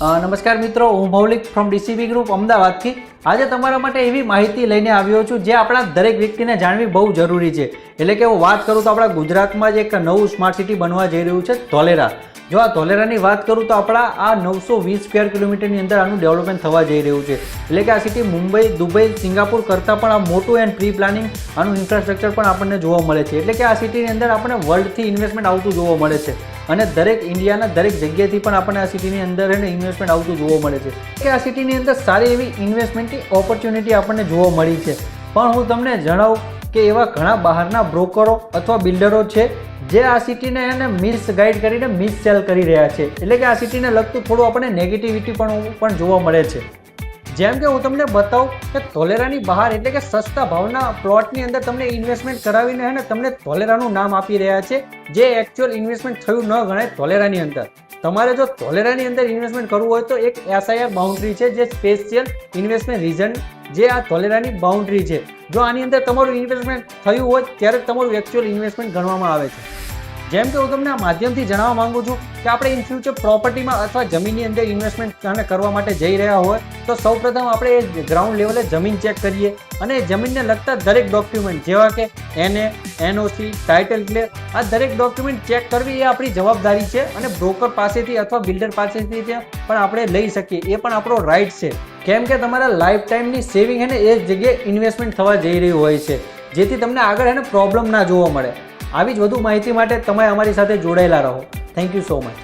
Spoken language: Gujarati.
નમસ્કાર મિત્રો, હું મૌલિક ફ્રોમ ડીસીબી ગ્રુપ અમદાવાદથી આજે તમારા માટે એવી માહિતી લઈને આવ્યો છું જે આપણા દરેક વ્યક્તિને જાણવી બહુ જરૂરી છે. એટલે કે હું વાત કરું તો આપણા ગુજરાતમાં જ એક નવું સ્માર્ટ સિટી બનવા જઈ રહ્યું છે ધોલેરા. જો આ ધોલેરાની વાત કરું તો આપણા આ 920 સ્ક્વેર કિલોમીટરની અંદર આનું ડેવલપમેન્ટ થવા જઈ રહ્યું છે. એટલે કે આ સિટી મુંબઈ, દુબઈ, સિંગાપુર કરતાં પણ આ મોટું એન્ડ પ્રી પ્લાનિંગ આનું ઇન્ફ્રાસ્ટ્રક્ચર પણ આપણને જોવા મળે છે. એટલે કે આ સિટીની અંદર આપણને વર્લ્ડથી ઇન્વેસ્ટમેન્ટ આવતું જોવા મળે છે અને દરેક ઇન્ડિયાના દરેક જગ્યાએથી પણ આપણને આ સિટીની અંદર ઇન્વેસ્ટમેન્ટ આવતું જોવા મળે છે. કે આ સિટીની અંદર સારી એવી ઇન્વેસ્ટમેન્ટની ઓપોર્ચ્યુનિટી આપણને જોવા મળી છે. પણ હું તમને જણાવું કે એવા ઘણા બહારના બ્રોકરો અથવા બિલ્ડરો છે જે આ સિટીને મિસ ગાઈડ કરીને મિસ સેલ કરી રહ્યા છે. એટલે કે આ સિટીને લગતું થોડું આપણને નેગેટિવિટી પણ જોવા મળે છે. જેમ કે હું તમને બતાવું કે ધોલેરાની બહાર એટલે કે સસ્તા ભાવના પ્લોટની અંદર તમને ઇન્વેસ્ટમેન્ટ કરાવીને તમને ધોલેરાનું નામ આપી રહ્યા છે, જે એકચ્યુઅલ ઇન્વેસ્ટમેન્ટ થયું ન ગણાય ધોલેરાની અંદર. તમારે જો ધોલેરાની અંદર ઇન્વેસ્ટમેન્ટ કરવું હોય તો એક SIR બાઉન્ડ્રી છે, જે સ્પેશિયલ ઇન્વેસ્ટમેન્ટ રીઝન, જે આ ધોલેરાની બાઉન્ડ્રી છે. જો આની અંદર તમારું ઇન્વેસ્ટમેન્ટ થયું હોય ત્યારે તમારું એકચ્યુઅલ ઇન્વેસ્ટમેન્ટ ગણવામાં આવે છે. જેમ કે હું તમને આ માધ્યમથી જણાવવા માંગુ છું કે આપણે ઇન ફ્યુચર પ્રોપર્ટીમાં અથવા જમીનની અંદર ઇન્વેસ્ટમેન્ટ કરવા માટે જઈ રહ્યા હોય તો સૌપ્રથમ આપણે ગ્રાઉન્ડ લેવલે જમીન ચેક કરીએ અને જમીનને લગતા દરેક ડોક્યુમેન્ટ જેવા કે NA, NOC, ટાઇટલ ક્લિયર, આ દરેક ડોક્યુમેન્ટ ચેક કરવી એ આપણી જવાબદારી છે અને બ્રોકર પાસેથી અથવા બિલ્ડર પાસેથી પણ આપણે લઈ શકીએ, એ પણ આપણો રાઇટ છે. કેમ કે તમારા લાઈફ ટાઈમની સેવિંગ એ જગ્યાએ ઇન્વેસ્ટમેન્ટ થવા જઈ રહ્યું હોય છે, જેથી તમને આગળ પ્રોબ્લેમ ના જોવા મળે. આવી જ વધુ માહિતી માટે તમે અમારી સાથે જોડાયેલા રહો. Thank you so much.